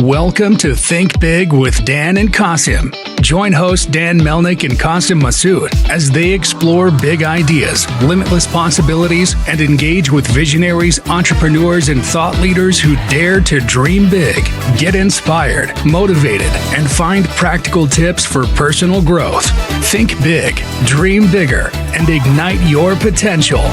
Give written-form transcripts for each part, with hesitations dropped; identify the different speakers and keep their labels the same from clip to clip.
Speaker 1: Welcome to Think Big with Dan and Qasim. Join hosts Dan Melnick and Qasim Massoud as they explore big ideas, limitless possibilities, and engage with visionaries, entrepreneurs, and thought leaders who dare to dream big, get inspired, motivated, and find practical tips for personal growth. Think big, dream bigger, and ignite your potential.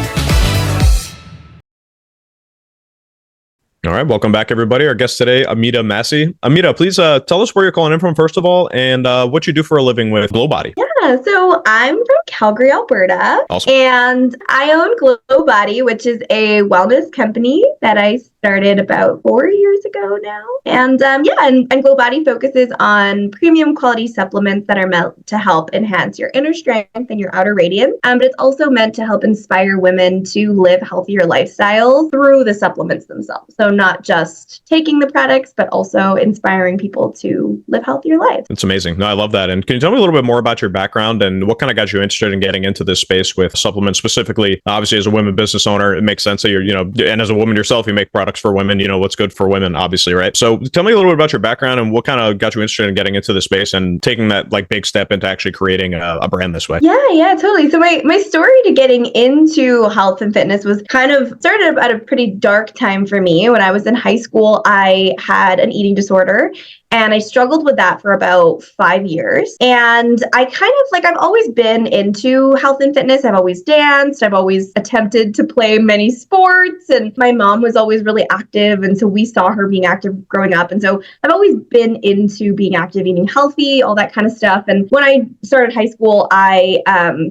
Speaker 2: All right, welcome back, everybody. Our guest today, Amita Massey. Amita, please tell us where you're calling in from, first of all, and what you do for a living with GlowBody.
Speaker 3: Yeah, so I'm from Calgary, Alberta,
Speaker 2: Awesome.
Speaker 3: And I own GlowBody, which is a wellness company that I started about 4 years ago now. And GlowBody focuses on premium quality supplements that are meant to help enhance your inner strength and your outer radiance. But it's also meant to help inspire women to live healthier lifestyles through the supplements themselves. So not just taking the products, but also inspiring people to live healthier lives.
Speaker 2: It's amazing. No, I love that. And can you tell me a little bit more about your background and what kind of got you interested in getting into this space with supplements specifically? Obviously, as a women business owner, it makes sense that you're, and as a woman yourself, you make products for women, what's good for women, obviously, right? So tell me a little bit about your background and what kind of got you interested in getting into this space and taking that big step into actually creating a brand this way.
Speaker 3: Yeah, totally. So my story to getting into health and fitness was kind of started at a pretty dark time for me. When I was in high school, I had an eating disorder. And I struggled with that for about 5 years. And I I've always been into health and fitness. I've always danced. I've always attempted to play many sports. And my mom was always really active. And so we saw her being active growing up. And so I've always been into being active, eating healthy, all that kind of stuff. And when I started high school, I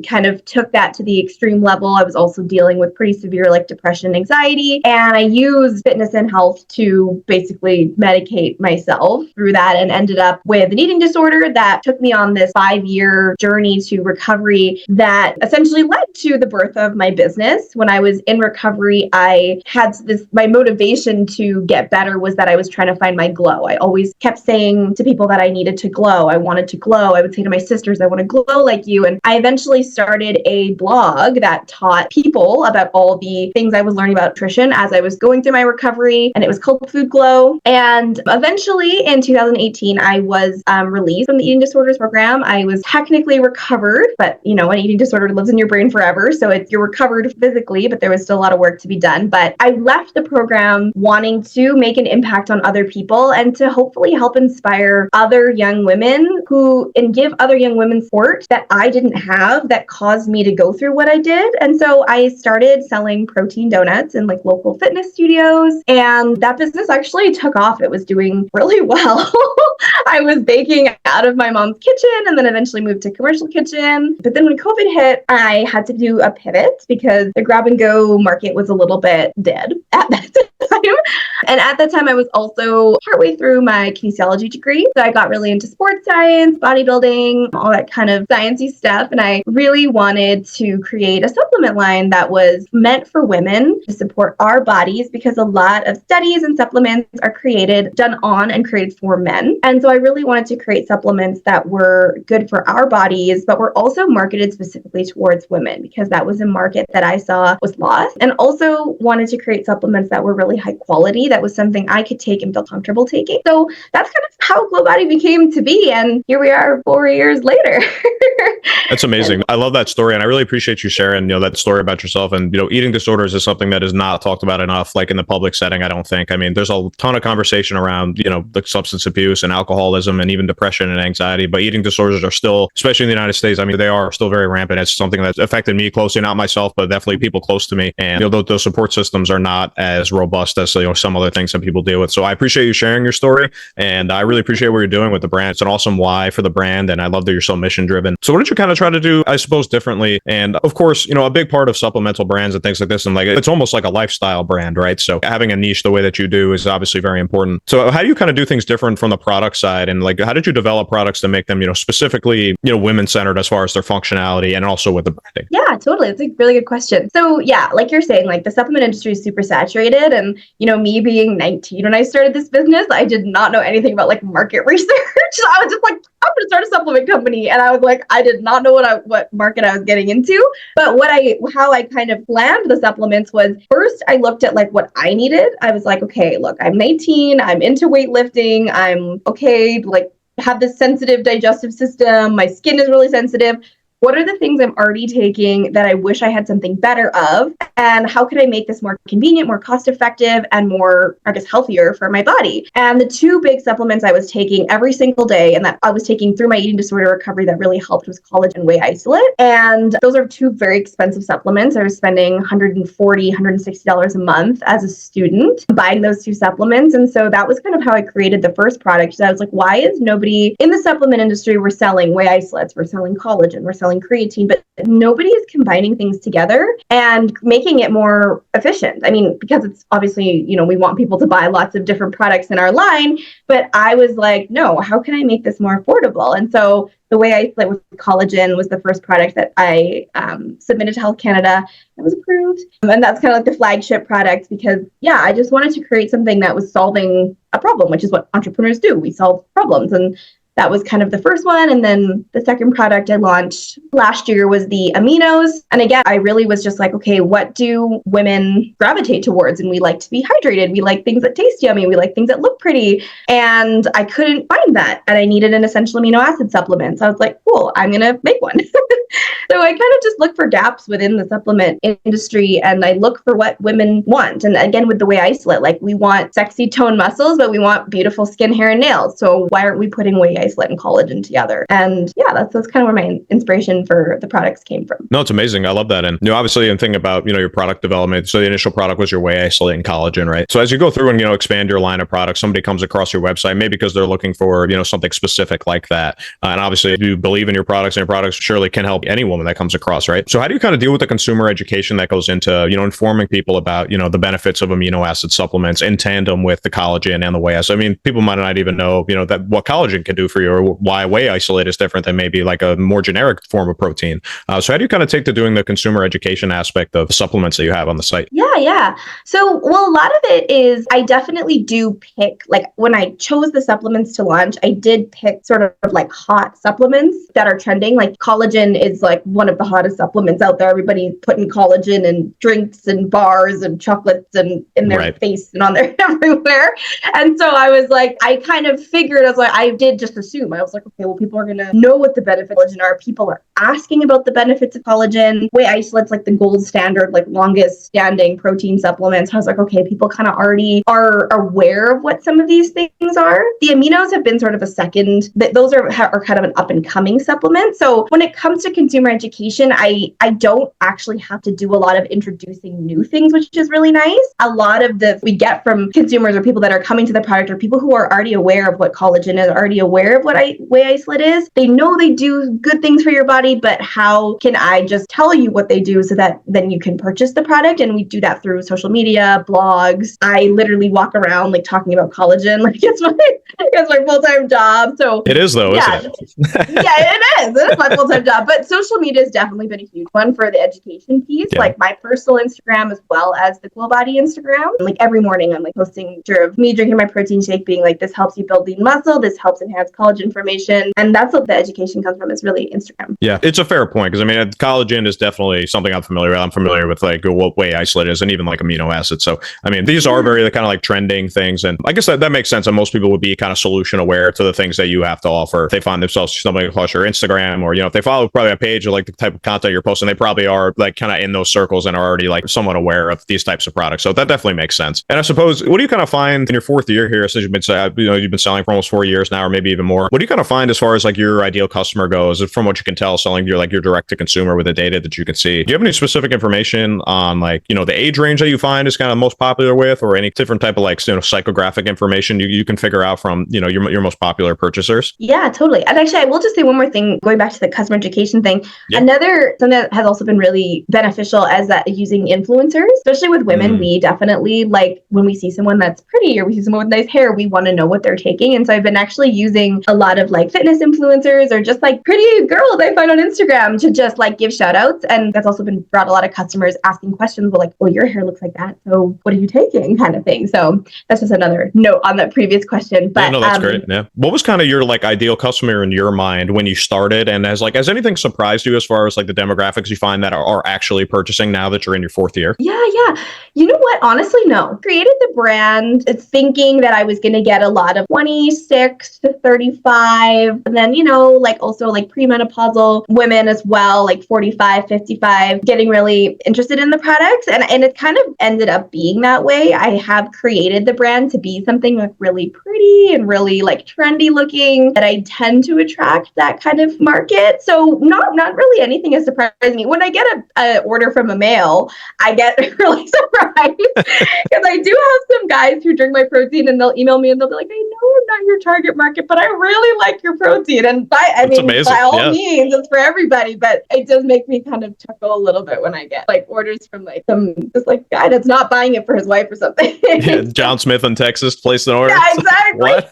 Speaker 3: kind of took that to the extreme level. I was also dealing with pretty severe depression and anxiety. And I used fitness and health to basically medicate myself through that and ended up with an eating disorder that took me on this 5-year journey to recovery that essentially led to the birth of my business. When I was in recovery, I had my motivation to get better was that I was trying to find my glow. I always kept saying to people that I needed to glow. I wanted to glow. I would say to my sisters, I want to glow like you. And I eventually started a blog that taught people about all the things I was learning about nutrition as I was going through my recovery. And it was called Food Glow. And eventually in 2018, I was released from the eating disorders program. I was technically recovered, but an eating disorder lives in your brain forever. So you're recovered physically, but there was still a lot of work to be done. But I left the program wanting to make an impact on other people and to hopefully help inspire other young women and give other young women support that I didn't have that caused me to go through what I did. And so I started selling protein donuts in local fitness studios. And that business actually took off. It was doing really well. I was baking out of my mom's kitchen and then eventually moved to commercial kitchen. But then when COVID hit, I had to do a pivot because the grab and go market was a little bit dead at that time. And at that time, I was also partway through my kinesiology degree. So I got really into sports science, bodybuilding, all that kind of sciencey stuff. And I really wanted to create a supplement line that was meant for women to support our bodies because a lot of studies and supplements are done on and created for men. And so I really wanted to create supplements that were good for our bodies, but were also marketed specifically towards women because that was a market that I saw was lost. And also wanted to create supplements that were really high quality. That was something I could take and feel comfortable taking. So that's kind of how GlowBody became to be. And here we are 4 years later.
Speaker 2: That's amazing. I love that story. And I really appreciate you sharing, that story about yourself. And, eating disorders is something that is not talked about enough, in the public setting, I don't think. I mean, there's a ton of conversation around, the substance abuse and alcoholism and even depression and anxiety. But eating disorders are still, especially in the United States, I mean, they are still very rampant. It's something that's affected me closely, not myself, but definitely people close to me. And, those support systems are not as robust as, some other things that people deal with. So I appreciate you sharing your story. And I really appreciate what you're doing with the brand. It's an awesome why for the brand. And I love that you're so mission driven. So what did you kind of try to do, I suppose, differently? And of course, a big part of supplemental brands and things like this, and it's almost like a lifestyle brand, right? So having a niche the way that you do is obviously very important. So how do you kind of do things different from the product side? And how did you develop products to make them, specifically, women centered as far as their functionality and also with the branding?
Speaker 3: Yeah, totally. It's a really good question. So yeah, like you're saying, the supplement industry is super saturated. And, me being 19 when I started this business. I did not know anything about like market research. I was just like, I'm going to start a supplement company. And I was like, I did not know what market I was getting into. But how I kind of planned the supplements was, first I looked at like what I needed. I was like, okay, look, I'm 19, I'm into weightlifting, I'm okay, like have this sensitive digestive system, my skin is really sensitive. What are the things I'm already taking that I wish I had something better of? And how could I make this more convenient, more cost effective, and more, I guess, healthier for my body? And the two big supplements I was taking every single day and that I was taking through my eating disorder recovery that really helped was collagen and whey isolate. And those are two very expensive supplements. I was spending $140, $160 a month as a student buying those two supplements. And so that was kind of how I created the first product. So I was like, why is nobody in the supplement industry? We're selling whey isolates, we're selling collagen, we're selling creatine, but nobody is combining things together and making it more efficient. I mean, because it's obviously, we want people to buy lots of different products in our line, but I was like, no, how can I make this more affordable? And so the Whey Isolate with collagen was the first product that I submitted to Health Canada and was approved. And that's kind of like the flagship product because, I just wanted to create something that was solving a problem, which is what entrepreneurs do. We solve problems. And that was kind of the first one. And then the second product I launched last year was the aminos. And again, I really was just like, okay, what do women gravitate towards? And we like to be hydrated. We like things that taste yummy. We like things that look pretty. And I couldn't find that. And I needed an essential amino acid supplement. So I was like, cool, I'm going to make one. So I kind of just look for gaps within the supplement industry and I look for what women want. And again, with the Whey Isolate, like we want sexy toned muscles, but we want beautiful skin, hair, and nails. So why aren't we putting Whey Isolate and collagen together? And that's kind of where my inspiration for the products came from.
Speaker 2: No, it's amazing. I love that. And obviously, in thinking about your product development, so the initial product was your Whey Isolate and collagen, right? So as you go through and expand your line of products, somebody comes across your website, maybe because they're looking for something specific like that. And obviously, if you believe in your products and your products surely can help any woman that comes across, right? So how do you kind of deal with the consumer education that goes into informing people about the benefits of amino acid supplements in tandem with the collagen and the whey isolate? I mean, people might not even know that what collagen can do for you or why whey isolate is different than maybe like a more generic form of protein. So how do you kind of take to doing the consumer education aspect of supplements that you have on the site?
Speaker 3: Yeah. So, a lot of it is I definitely do pick, like when I chose the supplements to launch, I did pick sort of like hot supplements that are trending. Like collagen is like one of the hottest supplements out there. Everybody's putting collagen in drinks and bars and chocolates and in their face and on their everywhere. And so I was like, I kind of figured, I did just assume. I was like, okay, well, people are going to know what the benefits of collagen are. People are asking about the benefits of collagen. Whey isolate's like the gold standard, like longest standing protein supplements. I was like, okay, people kind of already are aware of what some of these things are. The aminos have been sort of a second, those are kind of an up and coming supplement. So when it comes to consumer education, I don't actually have to do a lot of introducing new things, which is really nice. A lot of we get from consumers or people that are coming to the product or people who are already aware of what collagen is, already aware of what whey isolate is. They know they do good things for your body, but how can I just tell you what they do so that then you can purchase the product? And we do that through social media, blogs. I literally walk around like talking about collagen, like it's my full-time job. So
Speaker 2: it is though, isn't it?
Speaker 3: It is my full-time job. But social media has definitely been a huge one for the education piece. Yeah. Like my personal Instagram as well as the Cool Body Instagram. Like every morning I'm like posting a picture of me drinking my protein shake, being like, this helps you build lean muscle, this helps enhance collagen formation. And that's what the education comes from, is really Instagram.
Speaker 2: Yeah, it's a fair point because I mean, collagen is definitely something I'm familiar with. I'm familiar with like what whey isolate is and even like amino acids. So I mean, these are very kind of like trending things. And I guess that makes sense. And most people would be kind of solution aware to the things that you have to offer. If they find themselves stumbling across your Instagram or, if they follow probably a page or like the type of content you're posting, they probably are like kind of in those circles and are already like somewhat aware of these types of products. So that definitely makes sense. And I suppose, what do you kind of find in your fourth year here, since you've been selling for almost 4 years now, or maybe even more? What do you kind of find as far as like your ideal customer goes, from what you can tell, selling your direct to consumer with the data that you can see? Do you have any specific information on like, the age range that you find is kind of most popular with, or any different type of like, psychographic information you can figure out from, your most popular purchasers?
Speaker 3: Yeah, totally. And actually, I will just say one more thing, going back to the customer education thing. Yep. Another thing that has also been really beneficial is that using influencers, especially with women, we definitely like when we see someone that's pretty or we see someone with nice hair, we want to know what they're taking. And so I've been actually using getting a lot of like fitness influencers or just like pretty girls I find on Instagram to just like give shout outs. And that's also been brought a lot of customers asking questions, but like, well, your hair looks like that, so what are you taking, kind of thing. So that's just another note on that previous question. But
Speaker 2: yeah, no, that's great. Yeah. What was kind of your like ideal customer in your mind when you started? And has anything surprised you as far as like the demographics you find that are actually purchasing now that you're in your fourth year?
Speaker 3: Yeah. You know what? Honestly, no. Created the brand thinking that I was going to get a lot of 26 to 35. And then, like also like premenopausal women as well, like 45, 55, getting really interested in the products. And it kind of ended up being that way. I have created the brand to be something like really pretty and really like trendy looking, that I tend to attract that kind of market. So not really anything has surprised me. When I get a order from a male, I get really surprised because I do have some guys who drink my protein and they'll email me and they'll be like, I know I'm not your target market, but I really like your protein. And by all means, it's for everybody, but it does make me kind of chuckle a little bit when I get like orders from like some just like guy that's not buying it for his wife or something.
Speaker 2: Yeah, John Smith in Texas placed an order.
Speaker 3: Yeah, exactly.
Speaker 2: What?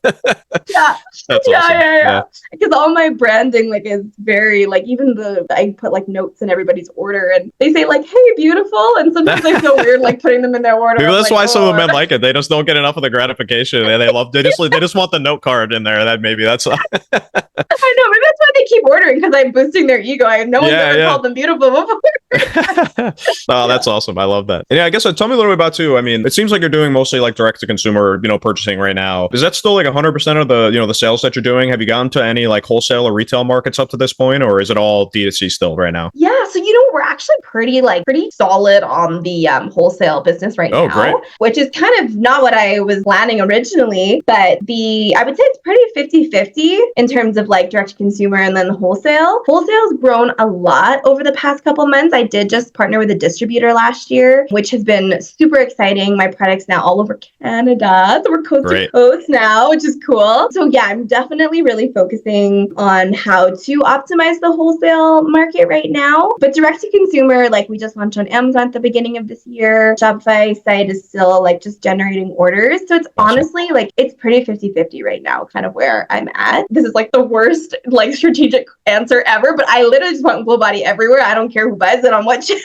Speaker 3: Yeah.
Speaker 2: That's awesome.
Speaker 3: Yeah. Because all my branding like is very like, even I put like notes in everybody's order and they say like, hey, beautiful. And sometimes I feel weird like putting them in their order.
Speaker 2: Maybe that's why some of the men like it. They just don't get enough of the gratification. They just want the note card in there. That maybe that's. I know.
Speaker 3: Maybe that's why they keep ordering, because I'm boosting their ego. No one's ever called them beautiful before.
Speaker 2: Oh, that's awesome. I love that. And yeah, I guess tell me a little bit about too. I mean, it seems like you're doing mostly like direct to consumer, purchasing right now. Is that still like 100% of the, the sales that you're doing? Have you gone to any like wholesale or retail markets up to this point, or is it all D2C still right now?
Speaker 3: Yeah. So, we're actually pretty solid on the wholesale business right now,
Speaker 2: great.
Speaker 3: Which is kind of not what I was planning originally, but I would say it's pretty 50-50 in terms of like direct to consumer and then the wholesale. Wholesale's grown a lot over the past couple months. I did just partner with a distributor last year, which has been super exciting. My product's now all over Canada. So we're coast to coast now, which is cool. So yeah, I'm definitely really focusing on how to optimize the wholesale market right now. But direct to consumer, like we just launched on Amazon at the beginning of this year. Shopify site is still like just generating orders. So it's honestly like it's pretty 50-50 right now, kind of where I'm at. This is like the worst like strategic answer ever, but I literally just want Full Body everywhere. I don't care who buys it on what channel.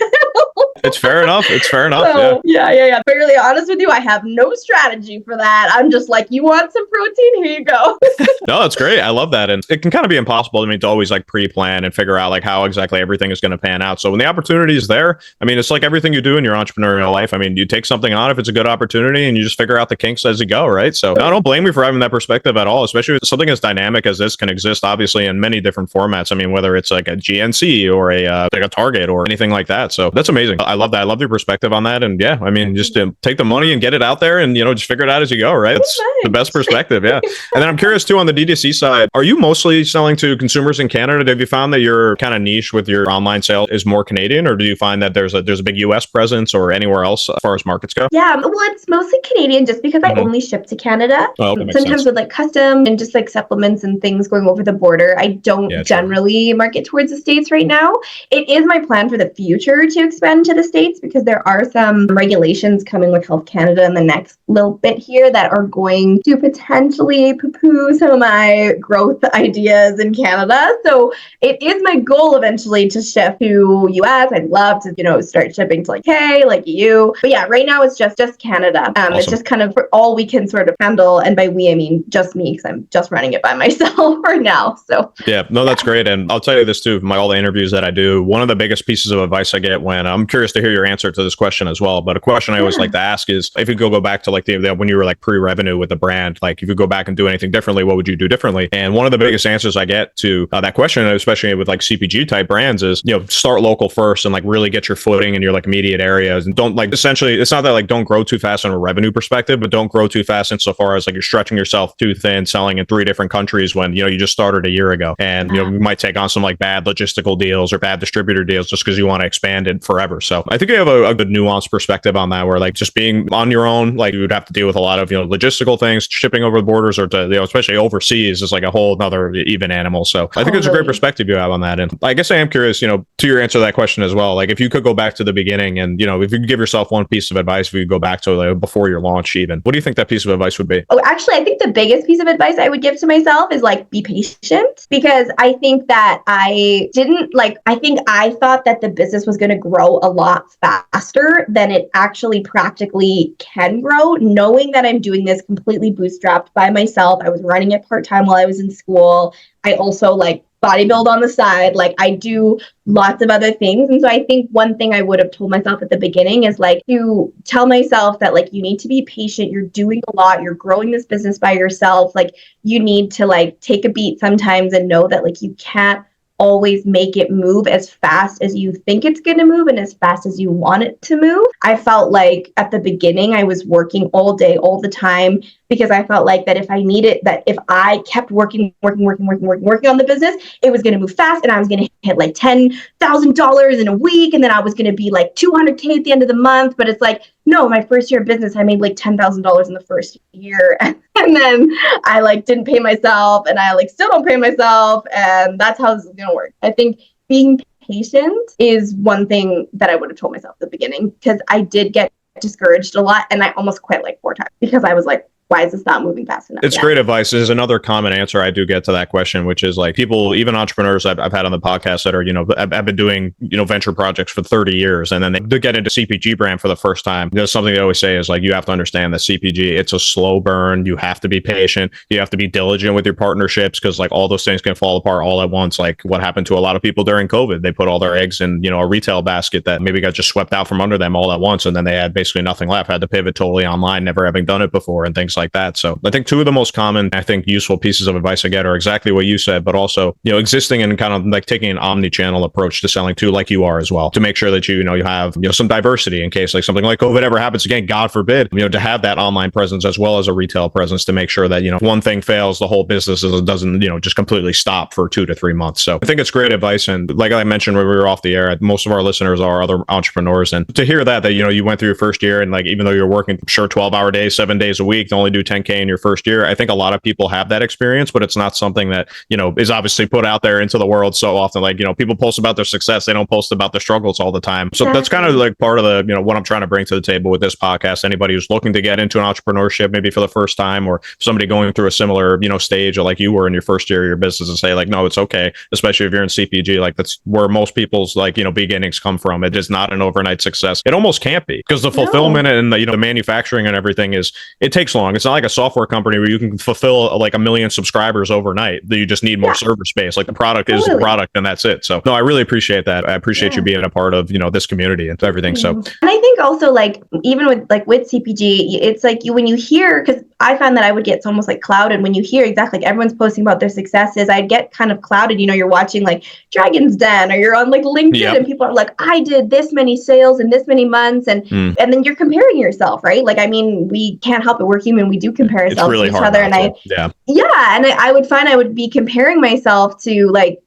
Speaker 2: It's fair enough.
Speaker 3: So, yeah. But really honest with you, I have no strategy for that. I'm just like, you want some protein? Here you go.
Speaker 2: No, that's great. I love that. And it can kind of be impossible to always like pre-plan and figure out like how exactly everything is going to pan out. So when the opportunity is there, it's like everything you do in your entrepreneurial life. You take something on if it's a good opportunity and you just figure out the kinks as you go, right? So I don't blame you for having that perspective at all, especially with something as dynamic as this can exist, obviously, in many different formats. Whether it's like a GNC or like a Target or anything like that. So that's amazing. I love that. I love your perspective on that. And yeah, just take the money and get it out there and, just figure it out as you go, right? It's the best perspective. Yeah. And then I'm curious too, on the D2C side, are you mostly selling to consumers in Canada? Have you found that your kind of niche with your online sale is more Canadian, or do you find that there's a big US presence or anywhere else as far as markets go?
Speaker 3: Yeah, well, it's mostly Canadian just because I only ship to Canada.
Speaker 2: Oh,
Speaker 3: sometimes with like custom and just like supplements and things going over the border, I don't generally market towards the States right now. It is my plan for the future to expand to the States because there are some regulations coming with Health Canada in the next little bit here that are going to potentially poo-poo some of my growth ideas in Canada. So it is my goal eventually to shift to US. I'd love to, start shipping to like like EU. But yeah, right now it's just Canada.
Speaker 2: Awesome.
Speaker 3: It's just kind of all we can sort of handle. And by we, I mean just me, because I'm just running it by myself for now. So
Speaker 2: yeah, no, that's great. And I'll tell you this too, all the interviews that I do, one of the biggest pieces of advice I get when I'm curious to hear your answer to this question as well. But a question I always like to ask is, if you go back to like when you were like pre-revenue with the brand, like if you go back and do anything differently, what would you do differently? And one of the biggest answers I get to that question, especially with like CPG type brands, is, start local first and like really get your footing in your like immediate areas, and don't like, essentially, it's not that like don't grow too fast from a revenue perspective, but don't grow too fast insofar as like you're stretching yourself too thin, selling in 3 different countries when, you just started a year ago. And, you might take on some like bad logistical deals or bad distributor deals just because you want to expand it forever. So So I think you have a good nuanced perspective on that, where like just being on your own, like you would have to deal with a lot of, logistical things, shipping over the borders or to, especially overseas is like a whole other even animal. So I think it's a great perspective you have on that. And I guess I am curious, to your answer to that question as well, like if you could go back to the beginning and, if you could give yourself one piece of advice, if you could go back to like before your launch even, what do you think that piece of advice would be?
Speaker 3: Oh, actually, I think the biggest piece of advice I would give to myself is like, be patient, because I think that I think I thought that the business was going to grow a lot faster than it actually practically can grow, knowing that I'm doing this completely bootstrapped by myself. I was running it part-time while I was in school. I also like bodybuild on the side. Like I do lots of other things. And so I think one thing I would have told myself at the beginning is like to tell myself that like you need to be patient. You're doing a lot. You're growing this business by yourself. Like you need to like take a beat sometimes and know that like you can't always make it move as fast as you think it's going to move and as fast as you want it to move. I felt like at the beginning I was working all day, all the time, because I felt like that if I kept working on the business, it was going to move fast and I was going to hit like $10,000 in a week. And then I was going to be like $200K at the end of the month. But it's like, no, my first year of business, I made like $10,000 in the first year. And then I like didn't pay myself and I like still don't pay myself. And that's how this is going to work. I think being patient is one thing that I would have told myself at the beginning, because I did get discouraged a lot and I almost quit like 4 times because I was like, why is this not moving fast enough?
Speaker 2: It's great advice. There's another common answer I do get to that question, which is like people, even entrepreneurs I've had on the podcast that are, have been doing, venture projects for 30 years. And then they get into CPG brand for the first time. Something they always say is like, you have to understand that CPG, it's a slow burn. You have to be patient. You have to be diligent with your partnerships, because like all those things can fall apart all at once. Like what happened to a lot of people during COVID, they put all their eggs in, a retail basket that maybe got just swept out from under them all at once. And then they had basically nothing left, had to pivot totally online, never having done it before and things like that. So I think 2 of the most common, useful pieces of advice I get are exactly what you said, but also, existing and kind of like taking an omni-channel approach to selling too, like you are as well, to make sure that you have, some diversity in case like something like COVID ever happens again, God forbid, to have that online presence as well as a retail presence to make sure that, if one thing fails, the whole business doesn't, just completely stop for 2 to 3 months. So I think it's great advice. And like I mentioned when we were off the air, most of our listeners are other entrepreneurs. And to hear that, you went through your first year and like, even though you're working 12-hour days, 7 days a week, to only do 10K in your first year. I think a lot of people have that experience, but it's not something that, is obviously put out there into the world so often. Like, people post about their success. They don't post about their struggles all the time. So that's kind of like part of the, what I'm trying to bring to the table with this podcast. Anybody who's looking to get into an entrepreneurship, maybe for the first time, or somebody going through a similar, stage or like you were in your first year of your business, and say like, no, it's okay. Especially if you're in CPG, like that's where most people's like, beginnings come from. It is not an overnight success. It almost can't be, because the fulfillment and the, the manufacturing and everything it takes long. It's not like a software company where you can fulfill like 1 million subscribers overnight. You just need more server space. Like the product is the product and that's it. So no, I really appreciate that. I appreciate you being a part of, this community and everything. So,
Speaker 3: and I think also like, even with CPG, it's like when you hear, because I find that I would get almost like clouded when you hear exactly like everyone's posting about their successes. I'd get kind of clouded, you're watching like Dragon's Den or you're on like LinkedIn and people are like, I did this many sales in this many months. And then you're comparing yourself, right? Like, I mean, we can't help it. We're human. We do compare ourselves to each other. And I would find I would be comparing myself to like,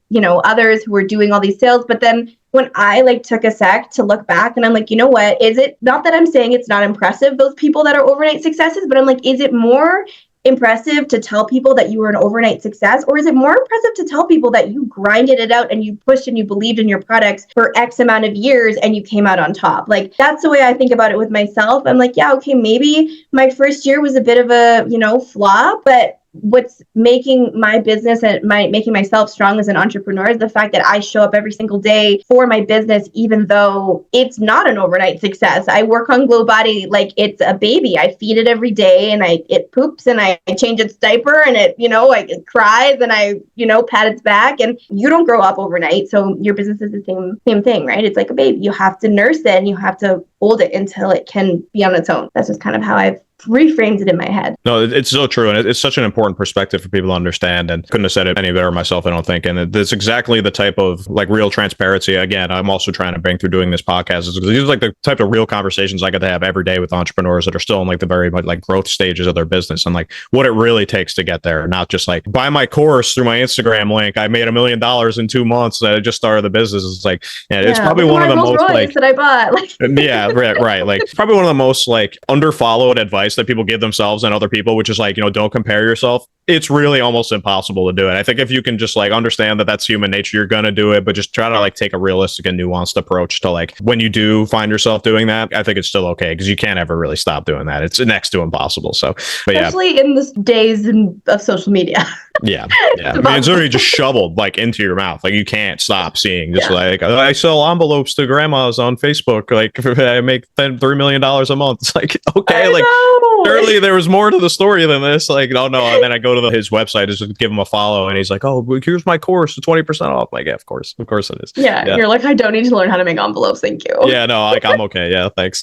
Speaker 3: others who were doing all these sales. But then when I like took a sec to look back and I'm like, what, is it not that I'm saying it's not impressive, those people that are overnight successes, but I'm like, is it more impressive to tell people that you were an overnight success, or is it more impressive to tell people that you grinded it out and you pushed and you believed in your products for X amount of years and you came out on top? Like, that's the way I think about it with myself. I'm like, yeah, okay, maybe my first year was a bit of a, flop, but what's making my business and making myself strong as an entrepreneur is the fact that I show up every single day for my business, even though it's not an overnight success. I work on Glow Body like it's a baby. I feed it every day and it poops and I change its diaper and it cries and I pat its back, and you don't grow up overnight. So your business is the same thing, right? It's like a baby. You have to nurse it and you have to hold it until it can be on its own. That's just kind of how I've reframed it in my head.
Speaker 2: No, it's so true. And it's such an important perspective for people to understand. And couldn't have said it any better myself, I don't think. And it's exactly the type of like real transparency. Again, I'm also trying to bring through doing this podcast. These are like the type of real conversations I get to have every day with entrepreneurs that are still in like the very like growth stages of their business and like what it really takes to get there. Not just like buy my course through my Instagram link. I made $1 million in 2 months. I just started the business. It's like, it's probably one of the most like
Speaker 3: that I bought.
Speaker 2: yeah, right. Like it's probably one of the most like underfollowed advice that people give themselves and other people, which is like, don't compare yourself. It's really almost impossible to do it. I think if you can just like understand that that's human nature, you're going to do it, but just try to like take a realistic and nuanced approach to like when you do find yourself doing that, I think it's still okay because you can't ever really stop doing that. It's next to impossible. So, but
Speaker 3: especially in this days of social media.
Speaker 2: Yeah. I mean, it's already just shoveled like into your mouth. Like you can't stop seeing just like I sell envelopes to grandmas on Facebook. Like I make $3 million a month. It's like, okay, like surely there was more to the story than this. Like, oh no. And then I go to his website, just give him a follow. And he's like, oh, here's my course, 20% off. Like, yeah, of course it is.
Speaker 3: Yeah. You're like, I don't need to learn how to make envelopes. Thank you.
Speaker 2: Yeah, no, like I'm okay. Yeah, thanks.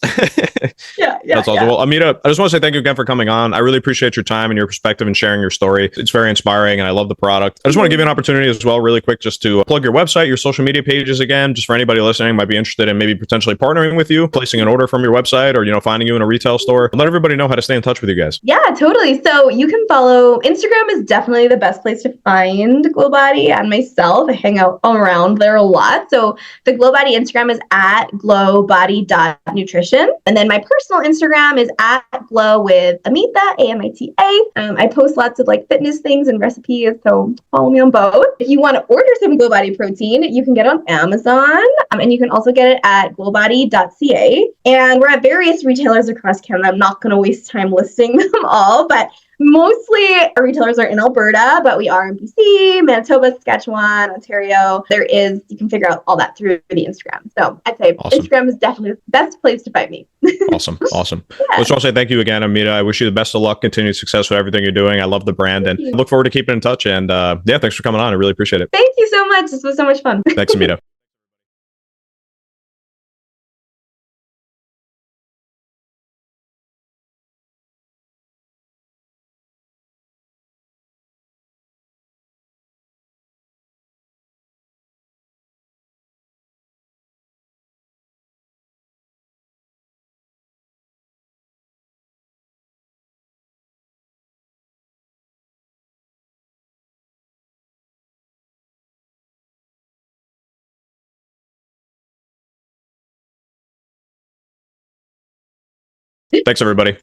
Speaker 3: Yeah.
Speaker 2: That's awesome. Well, Amita, I just want to say thank you again for coming on. I really appreciate your time and your perspective and sharing your story. It's very inspiring and I love the product. I just want to give you an opportunity as well, really quick, just to plug your website, your social media pages again, just for anybody listening might be interested in maybe potentially partnering with you, placing an order from your website or, finding you in a retail store. Let everybody know how to stay in touch with you guys.
Speaker 3: Yeah, totally. So you can follow Instagram is definitely the best place to find Glow Body and myself. I hang out around there a lot. So the Glow Body Instagram is at glowbody.nutrition. And then my personal Instagram is at glow with Amita, Amita. I post lots of like fitness things and recipes. So follow me on both. If you want to order some Glow Body protein, you can get it on Amazon. And you can also get it at glowbody.ca. And we're at various retailers across Canada. I'm not going to waste time listing them all, but mostly our retailers are in Alberta, but we are in BC, Manitoba, Saskatchewan, Ontario. You can figure out all that through the Instagram. So I'd say Instagram is definitely the best place to find me.
Speaker 2: Awesome. Yeah. I just want to say thank you again, Amita. I wish you the best of luck, continued success with everything you're doing. I love the brand and look forward to keeping in touch. And thanks for coming on. I really appreciate it.
Speaker 3: Thank you so much. This was so much fun.
Speaker 2: Thanks, Amita. Thanks, everybody.